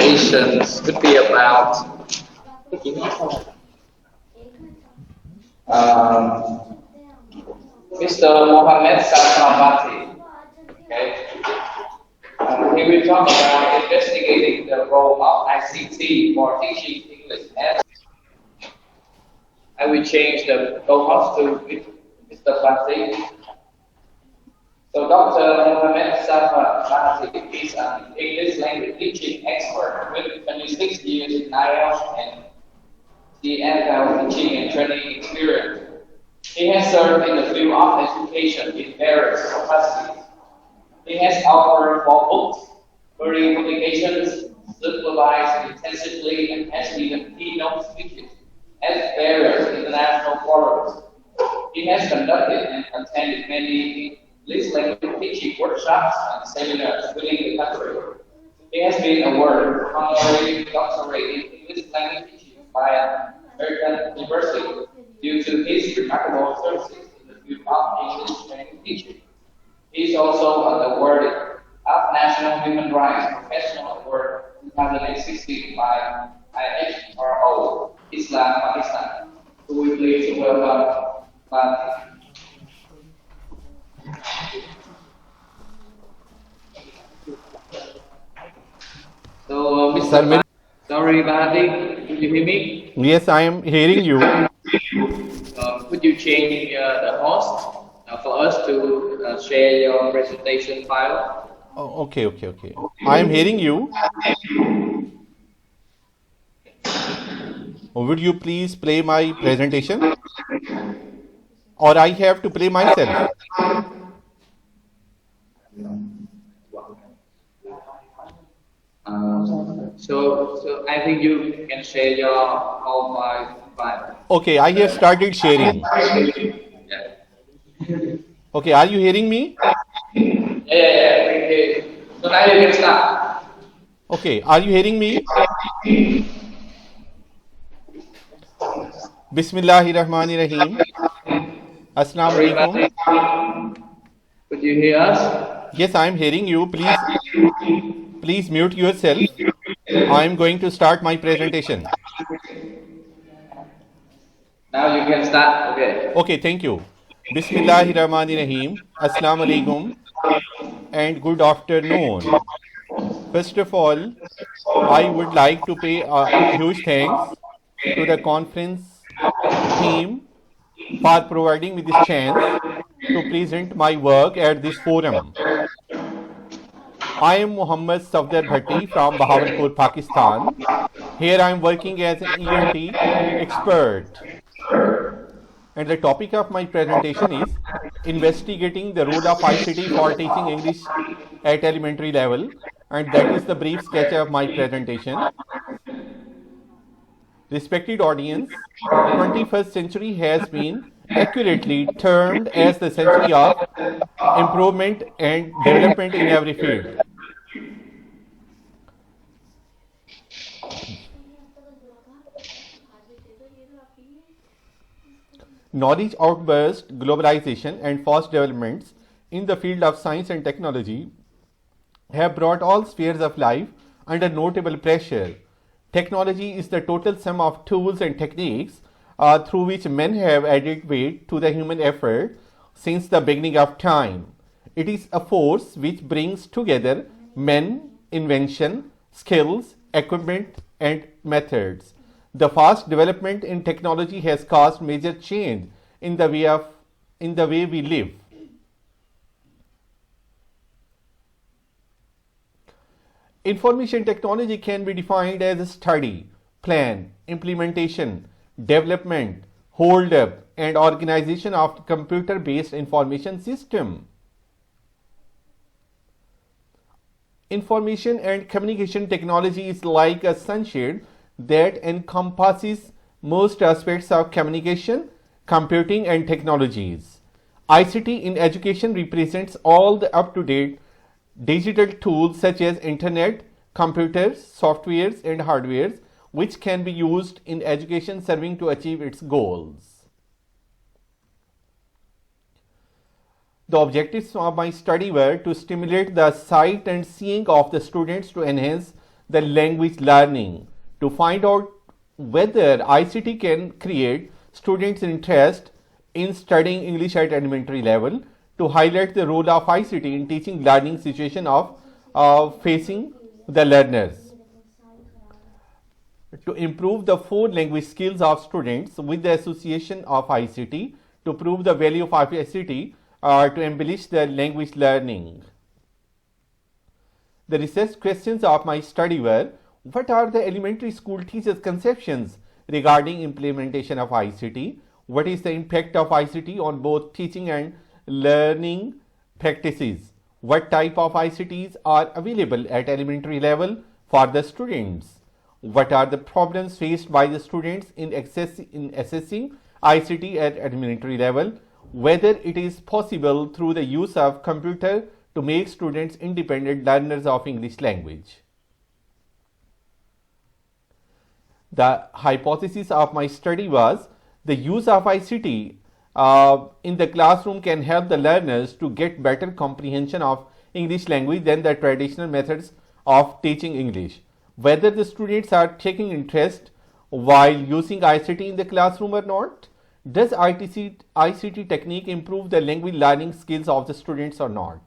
presentations would be about um, Mr. Mohammed Saframati. Okay, he will talk about investigating the role of ICT for teaching English. And I will change the co-host to Mr. Fati. So Dr. Mohammed Saframati is an English language teaching expert with 26 years in IELTS and the NFL teaching and training experience. He has served in the field of education in various capacities. He has authored 4 books, 30 publications, supervised intensively, and has given keynote speeches at various international forums. He has conducted and attended many English language teaching workshops and seminars within the country. He has been awarded honorary doctorate in English language teaching by an American university due to his remarkable services in the field of English language teaching. He is also an awarded of National Human Rights Professional Award 2016 by IHRO, Islam, Pakistan. So we please welcome Bhatti. So, Sir, Mr. Sorry, Bhatti, could you hear me? yes, I am hearing you. Could you change the host for us to share your presentation file? Oh, okay. I am hearing you. Would you please play my presentation? Or I have to play myself? So I think you can share your whole file. Okay, I have started sharing. Yeah. Okay, are you hearing me? Okay. So now you can start. Okay, are you hearing me? Bismillahirrahmanirrahim. Assalamu Sorry, alaikum. Bhatti. Could you hear us? Yes, I am hearing you. Please mute yourself. I am going to start my presentation. Now you can start. Okay. Okay, thank you. Bismillahirrahmanirrahim. Assalamu alaikum and good afternoon. First of all, I would like to pay a huge thanks to the conference team for providing me this chance to present my work at this forum. I am Muhammad Safdar Bhatti from Bahawalpur, Pakistan. Here I am working as an ENT expert. And the topic of my presentation is investigating the role of ICT for teaching English at elementary level. And that is the brief sketch of my presentation. Respected audience, 21st century has been accurately termed as the century of improvement and development in every field. Knowledge outburst, globalization, and fast developments in the field of science and technology have brought all spheres of life under notable pressure. Technology is the total sum of tools and techniques through which men have added weight to the human effort since the beginning of time. It is a force which brings together men, invention, skills, equipment, and methods. The fast development in technology has caused major change in the way we live. Information technology can be defined as a study, plan, implementation, development, hold up, and organization of computer-based information system. Information and communication technology is like a sunshade that encompasses most aspects of communication, computing, and technologies. ICT in education represents all the up-to-date digital tools such as internet, computers, softwares, and hardwares which can be used in education serving to achieve its goals. The objectives of my study were to stimulate the sight and seeing of the students to enhance the language learning to find out whether ICT can create students' interest in studying English at elementary level, to highlight the role of ICT in teaching learning situation of facing the learners, to improve the four language skills of students with the association of ICT, to prove the value of ICT, to embellish the language learning. The research questions of my study were: what are the elementary school teachers' conceptions regarding implementation of ICT? What is the impact of ICT on both teaching and learning practices? What type of ICTs are available at elementary level for the students? What are the problems faced by the students in assessing ICT at elementary level? Whether it is possible through the use of computer to make students independent learners of English language. The hypothesis of my study was the use of ICT in the classroom can help the learners to get better comprehension of English language than the traditional methods of teaching English. Whether the students are taking interest while using ICT in the classroom or not, does ICT technique improve the language learning skills of the students or not?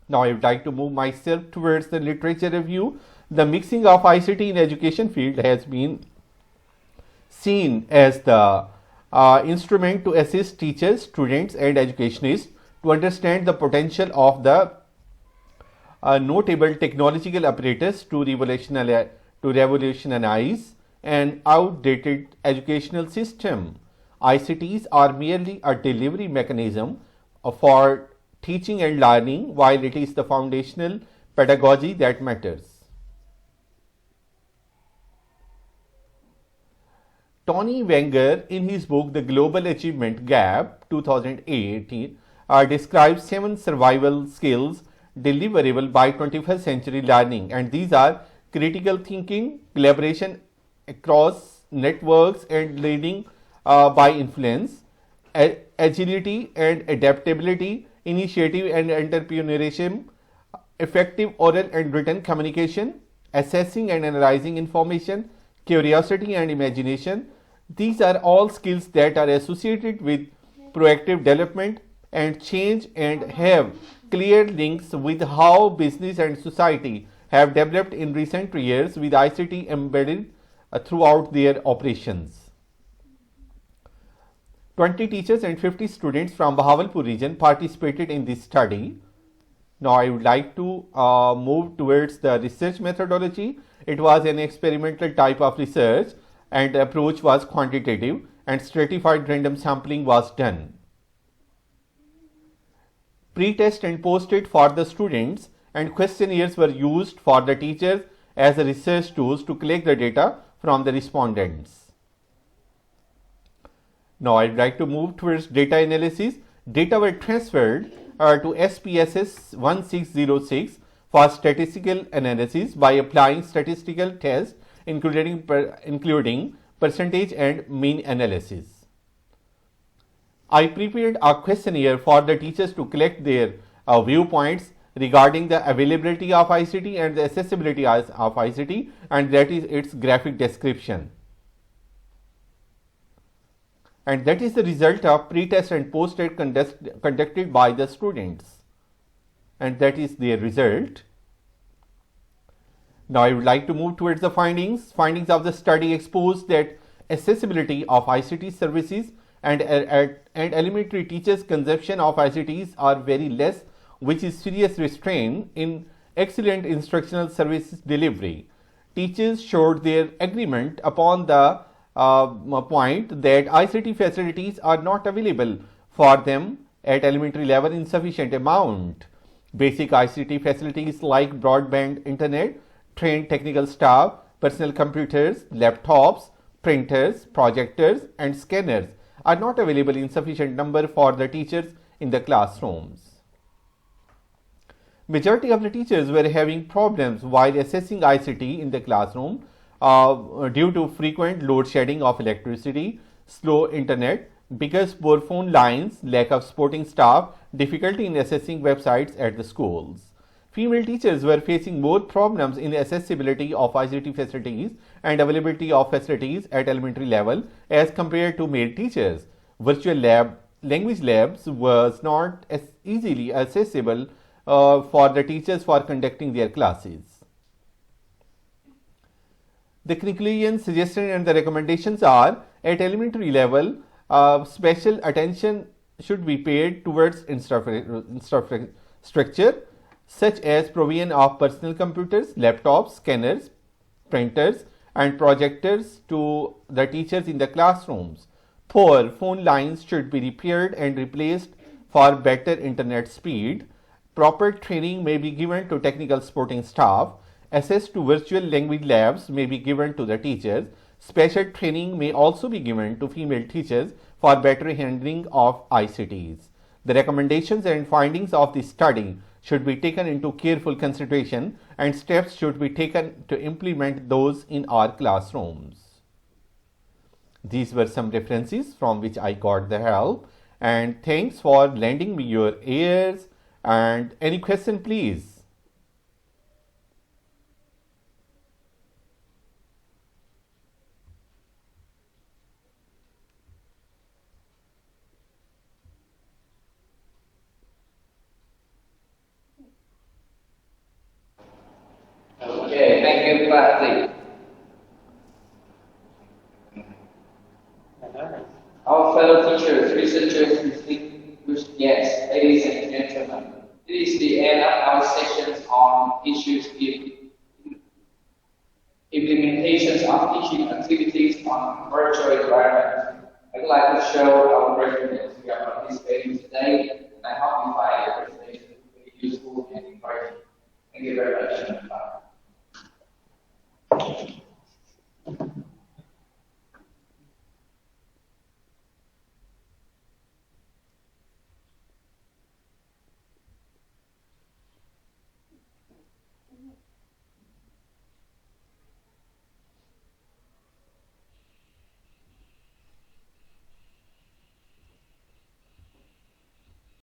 Now I would like to move myself towards the literature review. The mixing of ICT in education field has been seen as the instrument to assist teachers, students and educationists to understand the potential of the notable technological apparatus to revolutionize an outdated educational system. ICTs are merely a delivery mechanism for teaching and learning, while it is the foundational pedagogy that matters. Tony Wenger, in his book The Global Achievement Gap 2018, describes 7 survival skills deliverable by 21st century learning, and these are critical thinking, collaboration across networks and leading by influence, agility and adaptability, initiative and entrepreneurship, effective oral and written communication, assessing and analyzing information, curiosity and imagination. These are all skills that are associated with proactive development and change and have clear links with how business and society have developed in recent years, with ICT embedded throughout their operations. 20 teachers and 50 students from Bahawalpur region participated in this study. Now I would like to move towards the research methodology. It was an experimental type of research and the approach was quantitative and stratified random sampling was done. Pre-test and post-it for the students and questionnaires were used for the teachers as a research tools to collect the data from the respondents. Now I would like to move towards data analysis. Data were transferred to SPSS 1606 for statistical analysis by applying statistical tests including percentage and mean analysis. I prepared a questionnaire for the teachers to collect their viewpoints regarding the availability of ICT and the accessibility of ICT, and that is its graphic description. And that is the result of pre-test and post-test conducted by the students, and that is their result. Now I would like to move towards the findings. Findings of the study exposed that accessibility of ICT services and elementary teachers' consumption of ICTs are very less, which is serious restraint in excellent instructional services delivery. Teachers showed their agreement upon the point that ICT facilities are not available for them at elementary level in sufficient amount. Basic ICT facilities like broadband internet, trained technical staff, personal computers, laptops, printers, projectors and scanners are not available in sufficient number for the teachers in the classrooms. Majority of the teachers were having problems while assessing ICT in the classroom due to frequent load shedding of electricity, slow internet, because poor phone lines, lack of supporting staff, difficulty in accessing websites at the schools. female teachers were facing more problems in accessibility of ICT facilities and availability of facilities at elementary level as compared to male teachers. Virtual language labs was not as easily accessible for the teachers for conducting their classes. The conclusion, suggestion, and the recommendations are at elementary level, special attention should be paid towards infrastructure such as provision of personal computers, laptops, scanners, printers, and projectors to the teachers in the classrooms. Poor phone lines should be repaired and replaced for better internet speed. Proper training may be given to technical supporting staff. Access to virtual language labs may be given to the teachers. Special training may also be given to female teachers for better handling of ICTs. The recommendations and findings of the study should be taken into careful consideration and steps should be taken to implement those in our classrooms. These were some references from which I got the help, and thanks for lending me your ears. And any question, please? Okay, thank you, Classy. Our fellow teachers, researchers, distinguished guests, ladies and gentlemen, it is the end of our sessions on issues implementations of teaching activities on virtual environment. I'd like to show our gratefulness we are participating today, and I hope you find the presentation very useful and encouraging. Thank you very much.